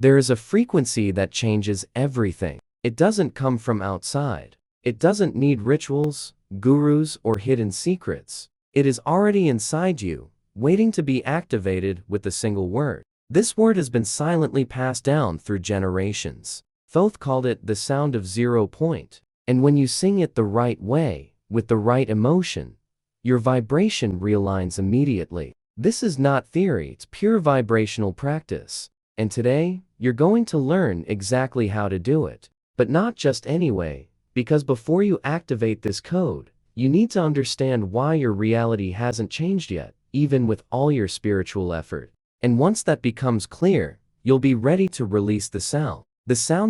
There is a frequency that changes everything. It doesn't come from outside. It doesn't need rituals, gurus, or hidden secrets. It is already inside you, waiting to be activated with a single word. This word has been silently passed down through generations. Thoth called it the sound of 0 point. And when you sing it the right way, with the right emotion, your vibration realigns immediately. This is not theory, it's pure vibrational practice. And today, you're going to learn exactly how to do it. But not just anyway, because before you activate this code, you need to understand why your reality hasn't changed yet, even with all your spiritual effort. And once that becomes clear, you'll be ready to release the sound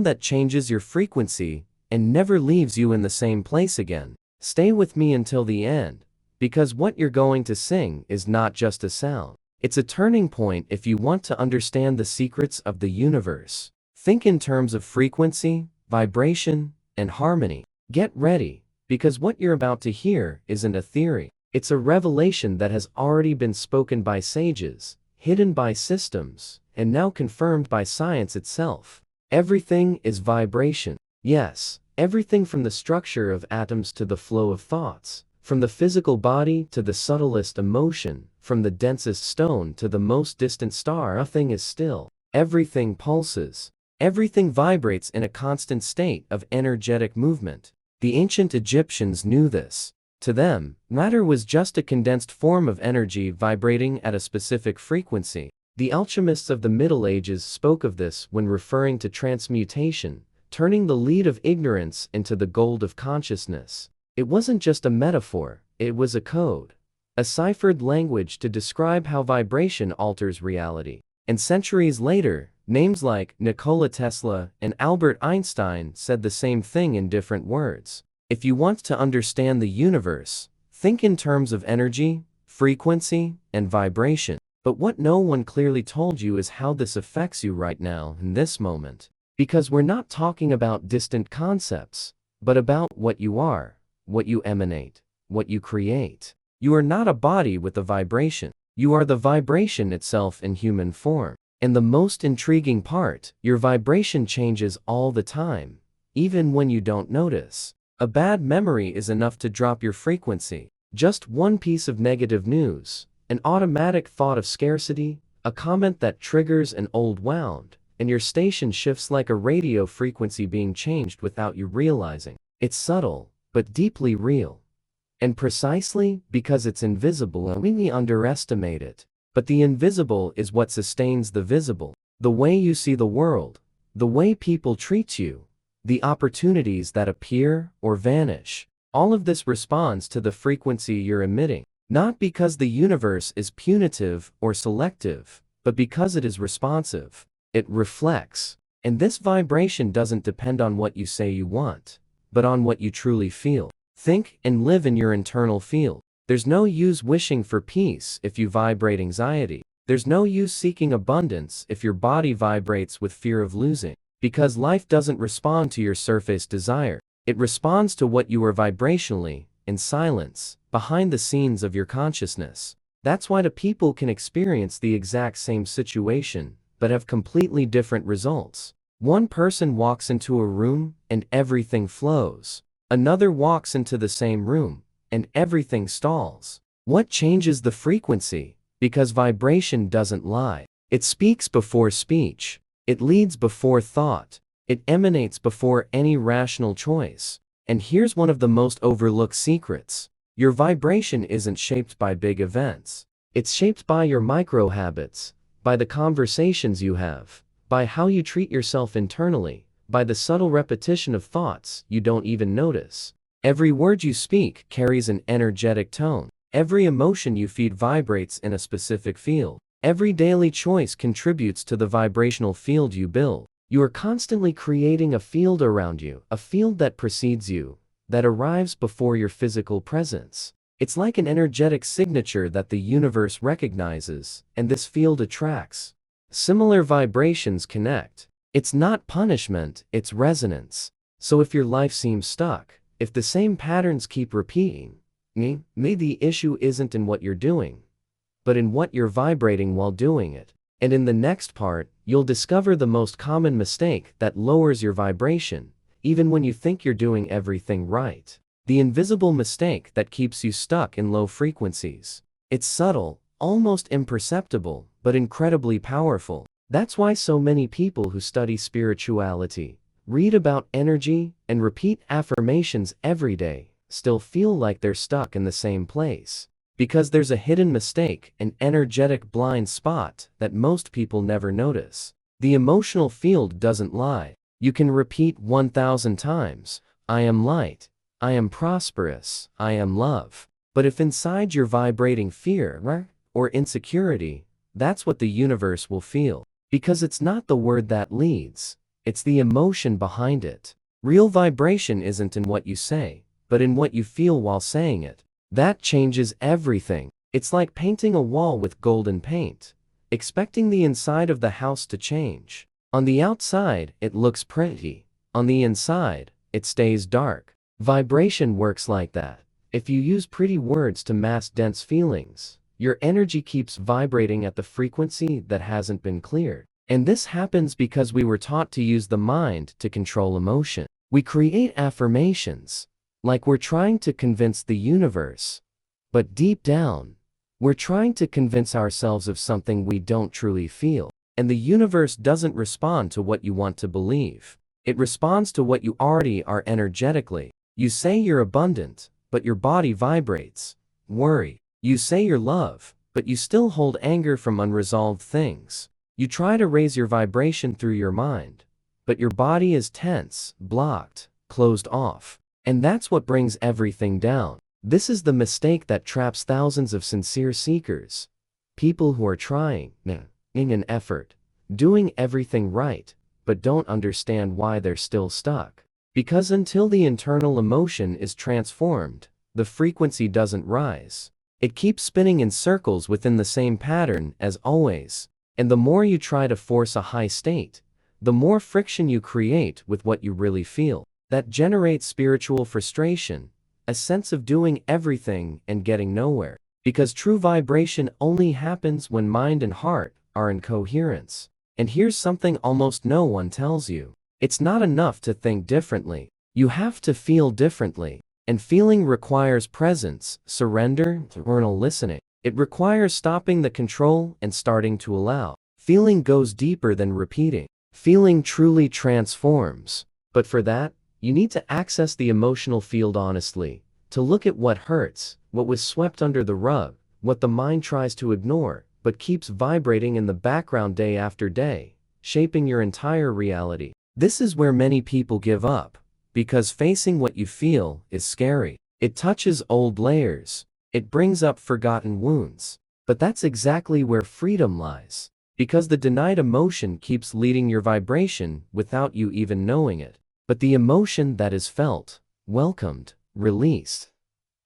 that changes your frequency and never leaves you in the same place again. Stay with me until the end, because what you're going to sing is not just a sound. It's a turning point if you want to understand the secrets of the universe. Think in terms of frequency, vibration, and harmony. Get ready, because what you're about to hear isn't a theory. It's a revelation that has already been spoken by sages, hidden by systems, and now confirmed by science itself. Everything is vibration. Yes, everything from the structure of atoms to the flow of thoughts, from the physical body to the subtlest emotion, from the densest stone to the most distant star. Nothing is still. Everything pulses. Everything vibrates in a constant state of energetic movement. The ancient Egyptians knew this. To them, matter was just a condensed form of energy vibrating at a specific frequency. The alchemists of the Middle Ages spoke of this when referring to transmutation, turning the lead of ignorance into the gold of consciousness. It wasn't just a metaphor, it was a code. A ciphered language to describe how vibration alters reality. And centuries later, names like Nikola Tesla and Albert Einstein said the same thing in different words. If you want to understand the universe, think in terms of energy, frequency, and vibration. But what no one clearly told you is how this affects you right now, in this moment. Because we're not talking about distant concepts, but about what you are, what you emanate, what you create. You are not a body with a vibration. You are the vibration itself in human form. And the most intriguing part, your vibration changes all the time, even when you don't notice. A bad memory is enough to drop your frequency. Just one piece of negative news, an automatic thought of scarcity, a comment that triggers an old wound, and your station shifts like a radio frequency being changed without you realizing. It's subtle, but deeply real. And precisely because it's invisible, we underestimate it. But the invisible is what sustains the visible. The way you see the world, the way people treat you, the opportunities that appear or vanish. All of this responds to the frequency you're emitting. Not because the universe is punitive or selective, but because it is responsive. It reflects. And this vibration doesn't depend on what you say you want, but on what you truly feel. Think and live in your internal field. There's no use wishing for peace if you vibrate anxiety. There's no use seeking abundance if your body vibrates with fear of losing. Because life doesn't respond to your surface desire. It responds to what you are vibrationally, in silence, behind the scenes of your consciousness. That's why the people can experience the exact same situation, but have completely different results. One person walks into a room and everything flows. Another walks into the same room, and everything stalls. What changes the frequency? Because vibration doesn't lie. It speaks before speech. It leads before thought. It emanates before any rational choice. And here's one of the most overlooked secrets. Your vibration isn't shaped by big events. It's shaped by your micro habits, by the conversations you have, by how you treat yourself internally, by the subtle repetition of thoughts you don't even notice. Every word you speak carries an energetic tone. Every emotion you feed vibrates in a specific field. Every daily choice contributes to the vibrational field you build. You are constantly creating a field around you, a field that precedes you, that arrives before your physical presence. It's like an energetic signature that the universe recognizes, and this field attracts. Similar vibrations connect. It's not punishment, it's resonance. So if your life seems stuck, if the same patterns keep repeating, maybe the issue isn't in what you're doing, but in what you're vibrating while doing it. And in the next part, you'll discover the most common mistake that lowers your vibration, even when you think you're doing everything right. The invisible mistake that keeps you stuck in low frequencies. It's subtle, almost imperceptible, but incredibly powerful. That's why so many people who study spirituality, read about energy, and repeat affirmations every day, still feel like they're stuck in the same place. Because there's a hidden mistake, an energetic blind spot that most people never notice. The emotional field doesn't lie. You can repeat 1,000 times, I am light, I am prosperous, I am love. But if inside you're vibrating fear or insecurity, that's what the universe will feel. Because it's not the word that leads, it's the emotion behind it. Real vibration isn't in what you say, but in what you feel while saying it. That changes everything. It's like painting a wall with golden paint, expecting the inside of the house to change. On the outside, it looks pretty. On the inside, it stays dark. Vibration works like that. If you use pretty words to mask dense feelings, your energy keeps vibrating at the frequency that hasn't been cleared. And this happens because we were taught to use the mind to control emotion. We create affirmations, like we're trying to convince the universe. But deep down, we're trying to convince ourselves of something we don't truly feel. And the universe doesn't respond to what you want to believe. It responds to what you already are energetically. You say you're abundant, but your body vibrates worry. You say you're love, but you still hold anger from unresolved things. You try to raise your vibration through your mind, but your body is tense, blocked, closed off. And that's what brings everything down. This is the mistake that traps thousands of sincere seekers. People who are trying, in an effort, doing everything right, but don't understand why they're still stuck. Because until the internal emotion is transformed, the frequency doesn't rise. It keeps spinning in circles within the same pattern as always. And the more you try to force a high state, the more friction you create with what you really feel. That generates spiritual frustration, a sense of doing everything and getting nowhere. Because true vibration only happens when mind and heart are in coherence. And here's something almost no one tells you. It's not enough to think differently. You have to feel differently. And feeling requires presence, surrender, internal listening. It requires stopping the control and starting to allow. Feeling goes deeper than repeating. Feeling truly transforms. But for that, you need to access the emotional field honestly, to look at what hurts, what was swept under the rug, what the mind tries to ignore, but keeps vibrating in the background day after day, shaping your entire reality. This is where many people give up, because facing what you feel is scary. It touches old layers. It brings up forgotten wounds. But that's exactly where freedom lies. Because the denied emotion keeps leading your vibration without you even knowing it. But the emotion that is felt, welcomed, released,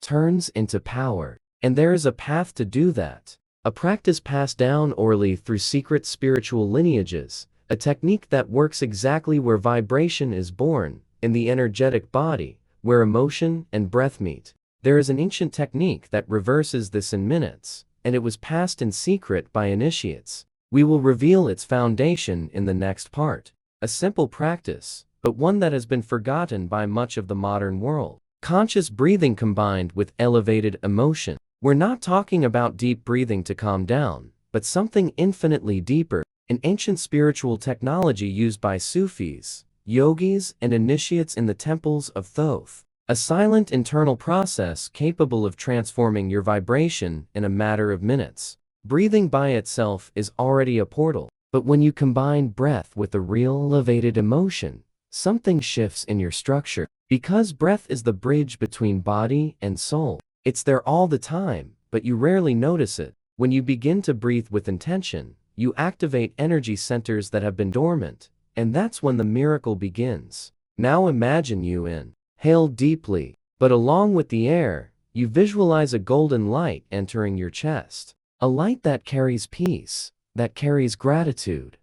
turns into power. And there is a path to do that. A practice passed down orally through secret spiritual lineages. A technique that works exactly where vibration is born, in the energetic body, where emotion and breath meet. There is an ancient technique that reverses this in minutes, and it was passed in secret by initiates. We will reveal its foundation in the next part. A simple practice, but one that has been forgotten by much of the modern world. Conscious breathing combined with elevated emotion. We're not talking about deep breathing to calm down, but something infinitely deeper, an ancient spiritual technology used by Sufis, yogis, and initiates in the temples of Thoth. A silent internal process capable of transforming your vibration in a matter of minutes. Breathing by itself is already a portal, but when you combine breath with a real elevated emotion, something shifts in your structure. Because breath is the bridge between body and soul. It's there all the time, but you rarely notice it. When you begin to breathe with intention, you activate energy centers that have been dormant, and that's when the miracle begins. Now imagine you inhale deeply, but along with the air, you visualize a golden light entering your chest. A light that carries peace, that carries gratitude,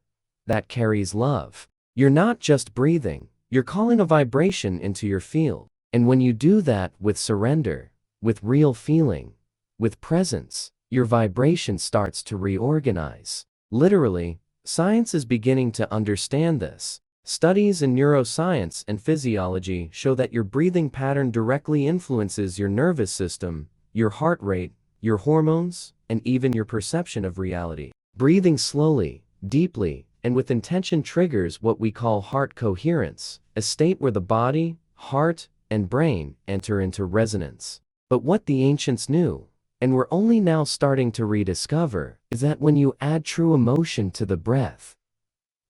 that carries love. You're not just breathing, you're calling a vibration into your field. And when you do that with surrender, with real feeling, with presence, your vibration starts to reorganize. Literally, science is beginning to understand this. Studies in neuroscience and physiology show that your breathing pattern directly influences your nervous system, your heart rate, your hormones, and even your perception of reality. Breathing slowly, deeply, and with intention triggers what we call heart coherence, a state where the body, heart, and brain enter into resonance. But what the ancients knew, and we're only now starting to rediscover, is that when you add true emotion to the breath,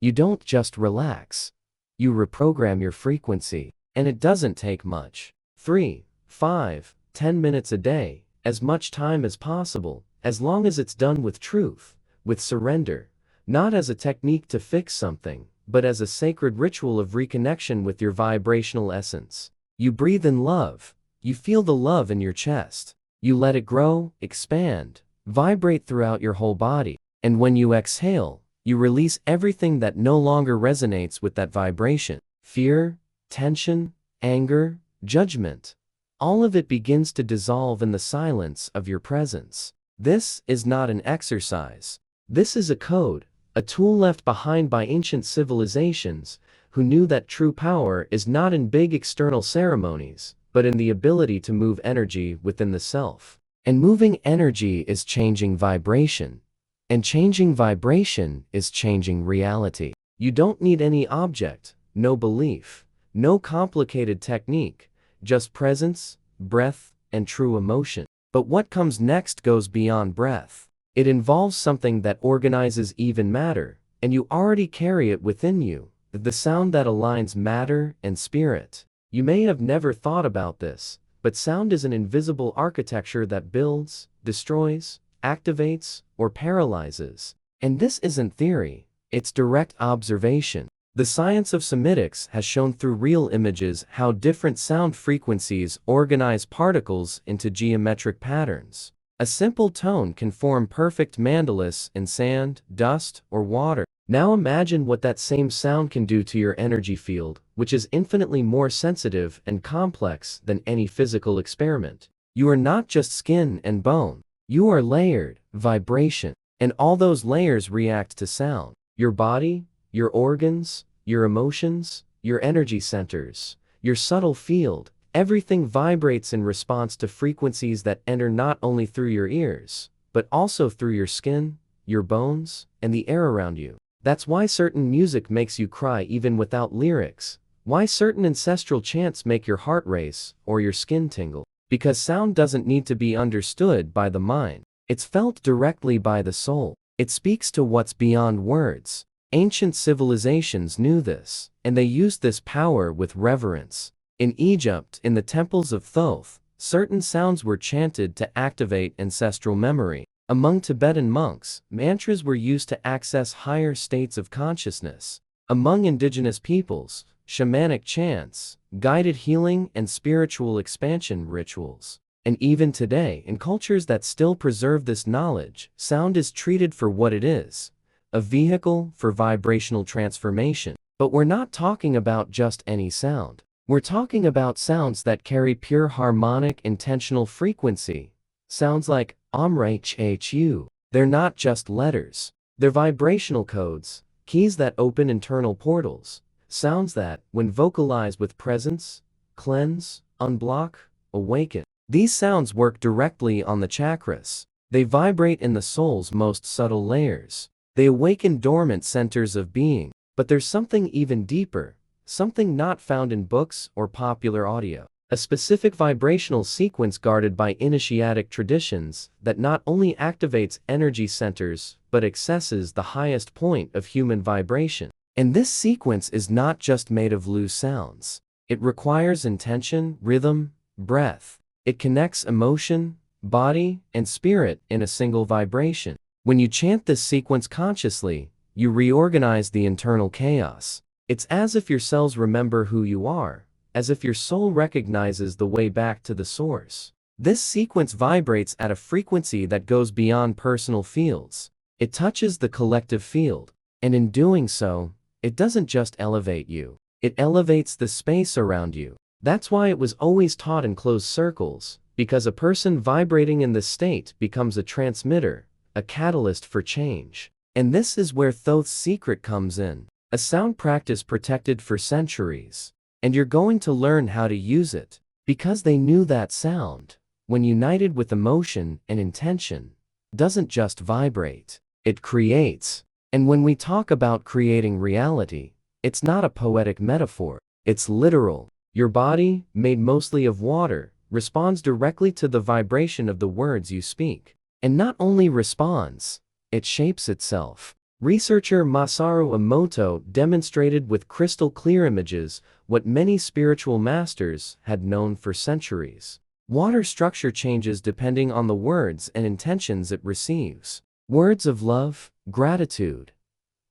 you don't just relax, you reprogram your frequency, and it doesn't take much. 3, 5, 10 minutes a day, as much time as possible, as long as it's done with truth, with surrender, not as a technique to fix something, but as a sacred ritual of reconnection with your vibrational essence. You breathe in love, you feel the love in your chest, you let it grow, expand, vibrate throughout your whole body, and when you exhale, you release everything that no longer resonates with that vibration. Fear, tension, anger, judgment. All of it begins to dissolve in the silence of your presence. This is not an exercise. This is a code, a tool left behind by ancient civilizations who knew that true power is not in big external ceremonies, but in the ability to move energy within the self. And moving energy is changing vibration. And changing vibration is changing reality. You don't need any object, no belief, no complicated technique, just presence, breath, and true emotion. But what comes next goes beyond breath. It involves something that organizes even matter, and you already carry it within you, the sound that aligns matter and spirit. You may have never thought about this, but sound is an invisible architecture that builds, destroys, activates, or paralyzes. And this isn't theory, it's direct observation. The science of semiotics has shown through real images how different sound frequencies organize particles into geometric patterns. A simple tone can form perfect mandalas in sand, dust, or water. Now imagine what that same sound can do to your energy field, which is infinitely more sensitive and complex than any physical experiment. You are not just skin and bone. You are layered, vibration, and all those layers react to sound. Your body, your organs, your emotions, your energy centers, your subtle field, everything vibrates in response to frequencies that enter not only through your ears, but also through your skin, your bones, and the air around you. That's why certain music makes you cry even without lyrics, why certain ancestral chants make your heart race or your skin tingle. Because sound doesn't need to be understood by the mind. It's felt directly by the soul. It speaks to what's beyond words. Ancient civilizations knew this, and they used this power with reverence. In Egypt, in the temples of Thoth, certain sounds were chanted to activate ancestral memory. Among Tibetan monks, mantras were used to access higher states of consciousness. Among indigenous peoples, shamanic chants, guided healing and spiritual expansion rituals. And even today, in cultures that still preserve this knowledge, sound is treated for what it is, a vehicle for vibrational transformation. But we're not talking about just any sound. We're talking about sounds that carry pure harmonic intentional frequency. Sounds like Om-H-H-U. They're not just letters. They're vibrational codes, keys that open internal portals. Sounds that, when vocalized with presence, cleanse, unblock, awaken. These sounds work directly on the chakras. They vibrate in the soul's most subtle layers. They awaken dormant centers of being. But there's something even deeper, something not found in books or popular audio. A specific vibrational sequence guarded by initiatic traditions that not only activates energy centers but accesses the highest point of human vibration. And this sequence is not just made of loose sounds. It requires intention, rhythm, breath. It connects emotion, body, and spirit in a single vibration. When you chant this sequence consciously, you reorganize the internal chaos. It's as if your cells remember who you are, as if your soul recognizes the way back to the source. This sequence vibrates at a frequency that goes beyond personal fields. It touches the collective field, and in doing so, it doesn't just elevate you, it elevates the space around you. That's why it was always taught in closed circles, because a person vibrating in this state becomes a transmitter, a catalyst for change. And this is where Thoth's secret comes in. A sound practice protected for centuries. And you're going to learn how to use it. Because they knew that sound, when united with emotion and intention, doesn't just vibrate, it creates. And when we talk about creating reality, it's not a poetic metaphor, it's literal. Your body, made mostly of water, responds directly to the vibration of the words you speak. And not only responds, it shapes itself. Researcher Masaru Emoto demonstrated with crystal clear images what many spiritual masters had known for centuries. Water structure changes depending on the words and intentions it receives. Words of love, gratitude,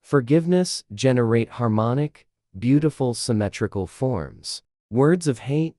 forgiveness generate harmonic, beautiful symmetrical forms. Words of hate,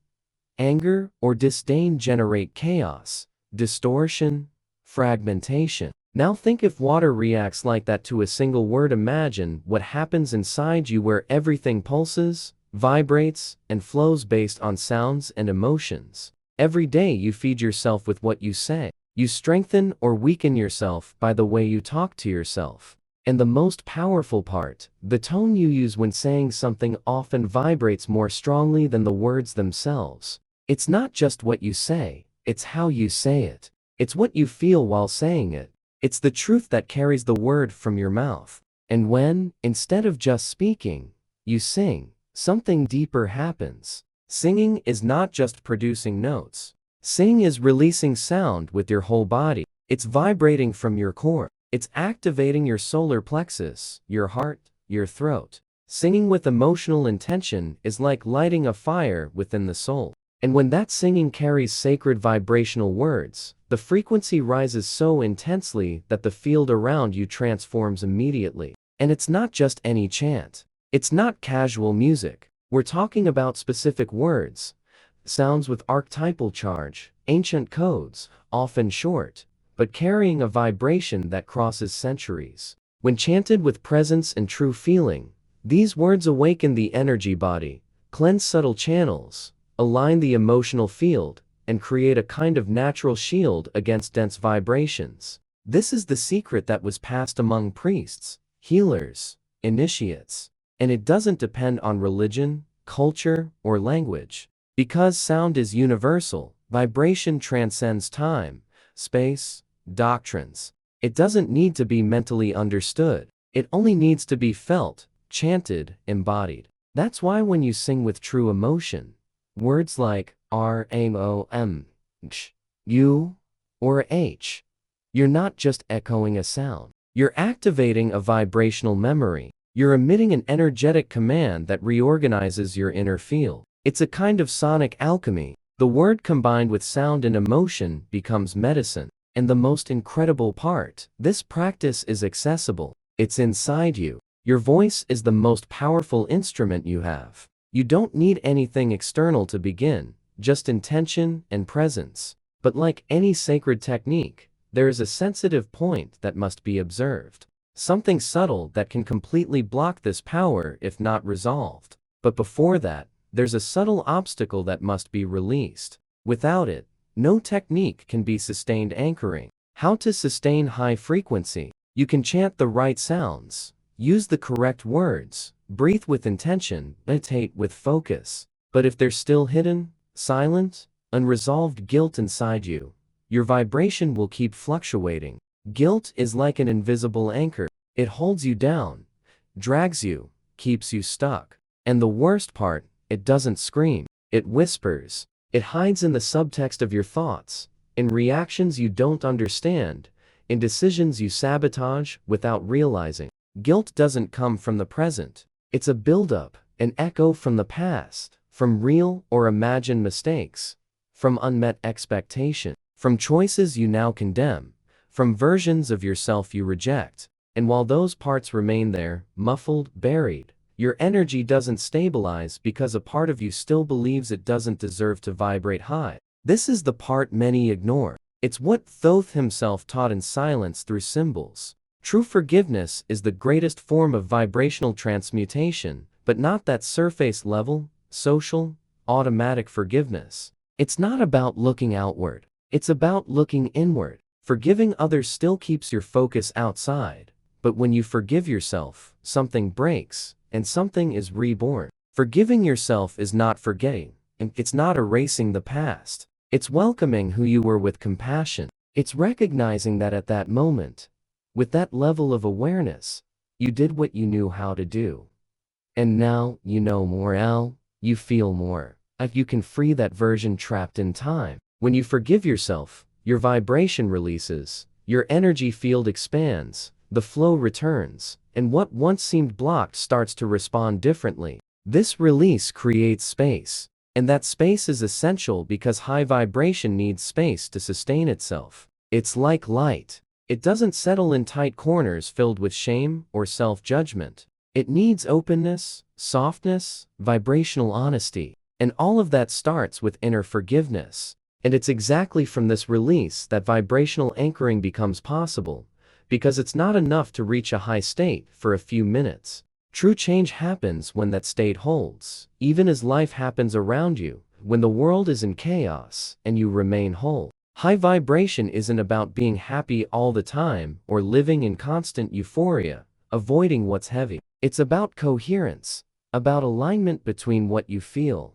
anger, or disdain generate chaos, distortion, fragmentation. Now think if water reacts like that to a single word. Imagine what happens inside you where everything pulses, vibrates, and flows based on sounds and emotions. Every day you feed yourself with what you say. You strengthen or weaken yourself by the way you talk to yourself. And the most powerful part, the tone you use when saying something often vibrates more strongly than the words themselves. It's not just what you say, it's how you say it. It's what you feel while saying it. It's the truth that carries the word from your mouth. And when, instead of just speaking, you sing, something deeper happens. Singing is not just producing notes. Singing is releasing sound with your whole body. It's vibrating from your core. It's activating your solar plexus, your heart, your throat. Singing with emotional intention is like lighting a fire within the soul. And when that singing carries sacred vibrational words, the frequency rises so intensely that the field around you transforms immediately. And it's not just any chant. It's not casual music. We're talking about specific words, sounds with archetypal charge, ancient codes, often short, but carrying a vibration that crosses centuries. When chanted with presence and true feeling, these words awaken the energy body, cleanse subtle channels, align the emotional field, and create a kind of natural shield against dense vibrations. This is the secret that was passed among priests, healers, initiates. And it doesn't depend on religion, culture, or language. Because sound is universal, vibration transcends time, space, doctrines. It doesn't need to be mentally understood. It only needs to be felt, chanted, embodied. That's why when you sing with true emotion, words like R-A-O-M, U, or H, you're not just echoing a sound. You're activating a vibrational memory. You're emitting an energetic command that reorganizes your inner field. It's a kind of sonic alchemy. The word combined with sound and emotion becomes medicine. And the most incredible part, this practice is accessible. It's inside you. Your voice is the most powerful instrument you have. You don't need anything external to begin, just intention and presence. But like any sacred technique, there is a sensitive point that must be observed. Something subtle that can completely block this power if not resolved. But before that, there's a subtle obstacle that must be released. Without it, no technique can be sustained. Anchoring. How to sustain high frequency. You can chant the right sounds, use the correct words, breathe with intention, meditate with focus. But if there's still hidden, silent, unresolved guilt inside you, your vibration will keep fluctuating. Guilt is like an invisible anchor. It holds you down, drags you, keeps you stuck. And the worst part, it doesn't scream, it whispers. It hides in the subtext of your thoughts, in reactions you don't understand, in decisions you sabotage without realizing. Guilt doesn't come from the present. It's a buildup, an echo from the past, from real or imagined mistakes, from unmet expectation, from choices you now condemn, from versions of yourself you reject. And while those parts remain there, muffled, buried, your energy doesn't stabilize because a part of you still believes it doesn't deserve to vibrate high. This is the part many ignore. It's what Thoth himself taught in silence through symbols. True forgiveness is the greatest form of vibrational transmutation, but not that surface level, social, automatic forgiveness. It's not about looking outward. It's about looking inward. Forgiving others still keeps your focus outside, But when you forgive yourself, something breaks, and something is reborn. Forgiving yourself is not forgetting, and it's not erasing the past. It's welcoming who you were with compassion. It's recognizing that at that moment, with that level of awareness, you did what you knew how to do. And now you know more, you feel more. You can free that version trapped in time. When you forgive yourself, your vibration releases, your energy field expands, the flow returns, and what once seemed blocked starts to respond differently. This release creates space. And that space is essential because high vibration needs space to sustain itself. It's like light. It doesn't settle in tight corners filled with shame or self-judgment. It needs openness, softness, vibrational honesty. And all of that starts with inner forgiveness. And it's exactly from this release that vibrational anchoring becomes possible, because it's not enough to reach a high state for a few minutes. True change happens when that state holds, even as life happens around you, when the world is in chaos and you remain whole. High vibration isn't about being happy all the time or living in constant euphoria, avoiding what's heavy. It's about coherence, about alignment between what you feel,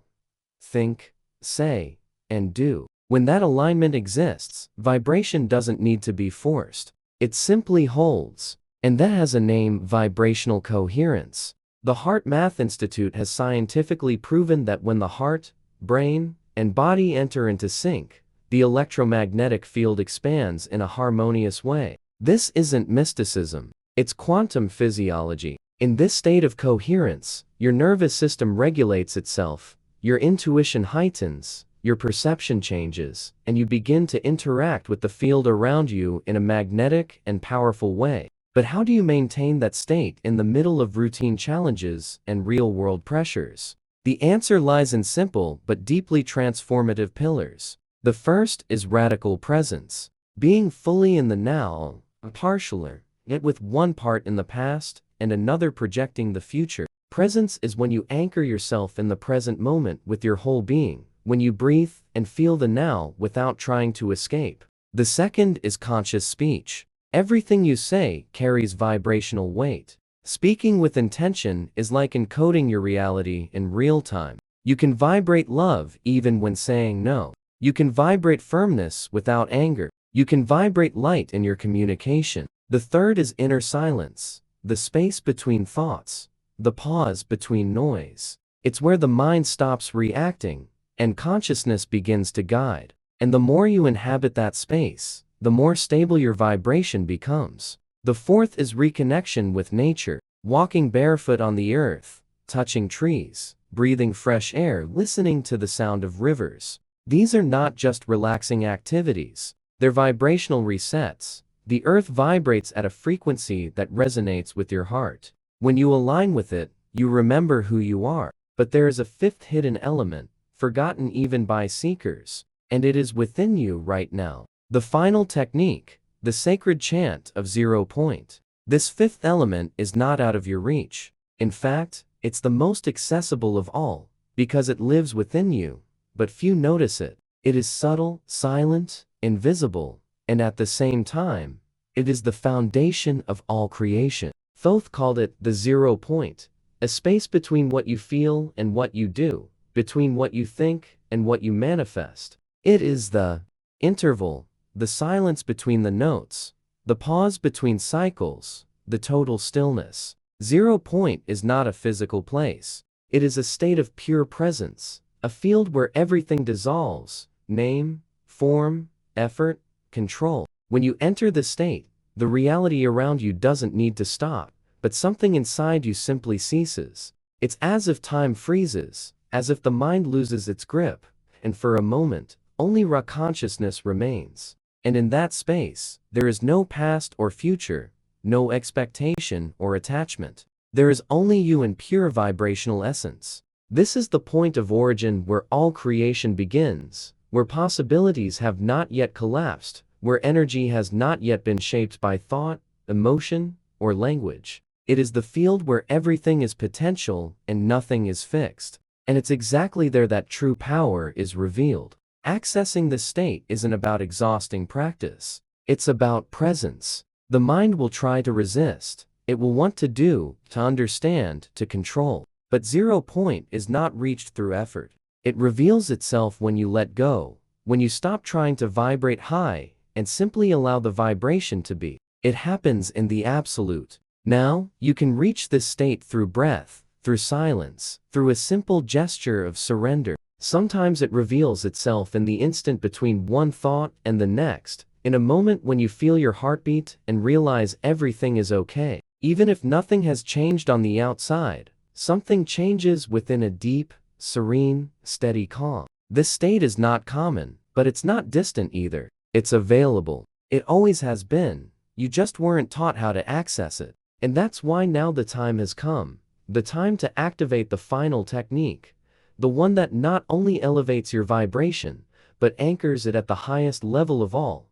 think, say, and do. When that alignment exists, vibration doesn't need to be forced. It simply holds. And that has a name: vibrational coherence. The Heart Math Institute has scientifically proven that when the heart, brain, and body enter into sync, the electromagnetic field expands in a harmonious way. This isn't mysticism, it's quantum physiology. In this state of coherence, your nervous system regulates itself, your intuition heightens, your perception changes, and you begin to interact with the field around you in a magnetic and powerful way. But how do you maintain that state in the middle of routine challenges and real-world pressures? The answer lies in simple but deeply transformative pillars. The first is radical presence. Being fully in the now, partial, yet with one part in the past and another projecting the future. Presence is when you anchor yourself in the present moment with your whole being, when you breathe and feel the now without trying to escape. The second is conscious speech. Everything you say carries vibrational weight. Speaking with intention is like encoding your reality in real time. You can vibrate love even when saying no. You can vibrate firmness without anger. You can vibrate light in your communication. The third is inner silence, the space between thoughts, the pause between noise. It's where the mind stops reacting and consciousness begins to guide. And the more you inhabit that space, the more stable your vibration becomes. The fourth is reconnection with nature, walking barefoot on the earth, touching trees, breathing fresh air, listening to the sound of rivers. These are not just relaxing activities, they're vibrational resets. The earth vibrates at a frequency that resonates with your heart. When you align with it, you remember who you are. But there is a fifth hidden element, forgotten even by seekers, and it is within you right now. The final technique, the sacred chant of 0 point. This fifth element is not out of your reach. In fact, it's the most accessible of all, because it lives within you, but few notice it. It is subtle, silent, invisible, and at the same time, it is the foundation of all creation. Thoth called it the 0 point, a space between what you feel and what you do, between what you think and what you manifest. It is the interval, the silence between the notes, the pause between cycles, the total stillness. 0 point is not a physical place. It is a state of pure presence, a field where everything dissolves: name, form, effort, control. When you enter the state, the reality around you doesn't need to stop, but something inside you simply ceases. It's as if time freezes, as if the mind loses its grip, and for a moment, only raw consciousness remains. And in that space, there is no past or future, no expectation or attachment. There is only you and pure vibrational essence. This is the point of origin where all creation begins, where possibilities have not yet collapsed, where energy has not yet been shaped by thought, emotion, or language. It is the field where everything is potential and nothing is fixed. And it's exactly there that true power is revealed. Accessing this state isn't about exhausting practice. It's about presence. The mind will try to resist. It will want to do, to understand, to control. But 0 point is not reached through effort. It reveals itself when you let go, when you stop trying to vibrate high and simply allow the vibration to be. It happens in the absolute. Now, you can reach this state through breath, through silence, through a simple gesture of surrender. Sometimes it reveals itself in the instant between one thought and the next, in a moment when you feel your heartbeat and realize everything is okay. Even if nothing has changed on the outside, something changes within a deep, serene, steady calm. This state is not common, but it's not distant either. It's available. It always has been. You just weren't taught how to access it. And that's why now the time has come. The time to activate the final technique. The one that not only elevates your vibration, but anchors it at the highest level of all.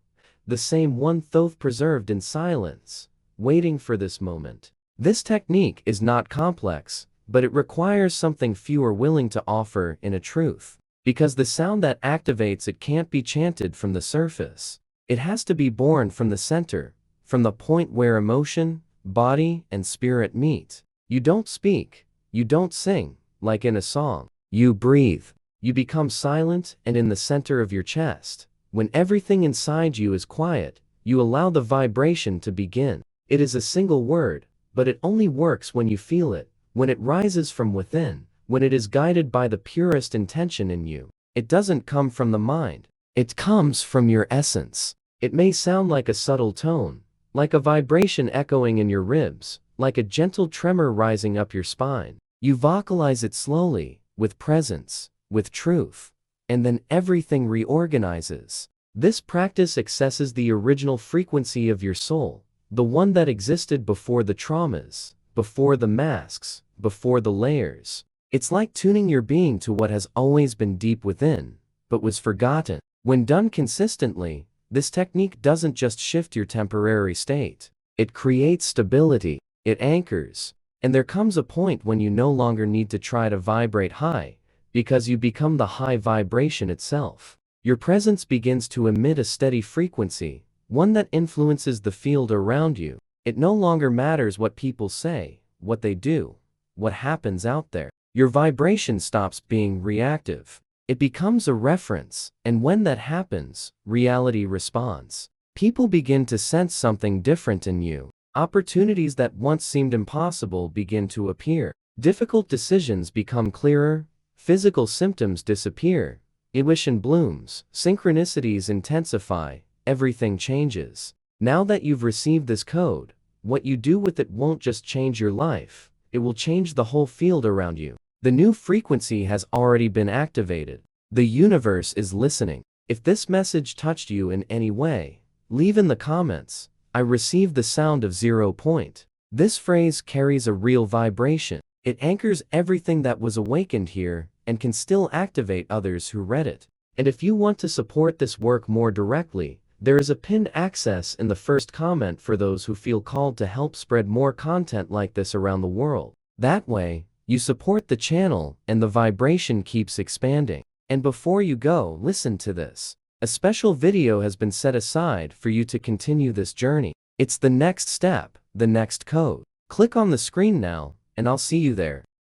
The same one Thoth preserved in silence, waiting for this moment. This technique is not complex, but it requires something few are willing to offer in a truth. Because the sound that activates it can't be chanted from the surface. It has to be born from the center, from the point where emotion, body, and spirit meet. You don't speak, you don't sing, like in a song. You breathe. You become silent and in the center of your chest. When everything inside you is quiet, you allow the vibration to begin. It is a single word, but it only works when you feel it, when it rises from within, when it is guided by the purest intention in you. It doesn't come from the mind. It comes from your essence. It may sound like a subtle tone, like a vibration echoing in your ribs, like a gentle tremor rising up your spine. You vocalize it slowly, with presence, with truth, and then everything reorganizes. This practice accesses the original frequency of your soul, the one that existed before the traumas, before the masks, before the layers. It's like tuning your being to what has always been deep within, but was forgotten. When done consistently, this technique doesn't just shift your temporary state. It creates stability, it anchors, and there comes a point when you no longer need to try to vibrate high, because you become the high vibration itself. Your presence begins to emit a steady frequency, one that influences the field around you. It no longer matters what people say, what they do, what happens out there. Your vibration stops being reactive. It becomes a reference, and when that happens, reality responds. People begin to sense something different in you. Opportunities that once seemed impossible begin to appear. Difficult decisions become clearer, physical symptoms disappear, intuition blooms, synchronicities intensify, everything changes. Now that you've received this code, what you do with it won't just change your life, it will change the whole field around you. The new frequency has already been activated. The universe is listening. If this message touched you in any way, leave in the comments, "I received the sound of 0 point." This phrase carries a real vibration. It anchors everything that was awakened here and can still activate others who read it. And if you want to support this work more directly, there is a pinned access in the first comment for those who feel called to help spread more content like this around the world. That way, you support the channel and the vibration keeps expanding. And before you go, listen to this. A special video has been set aside for you to continue this journey. It's the next step, the next code. Click on the screen now, and I'll see you there.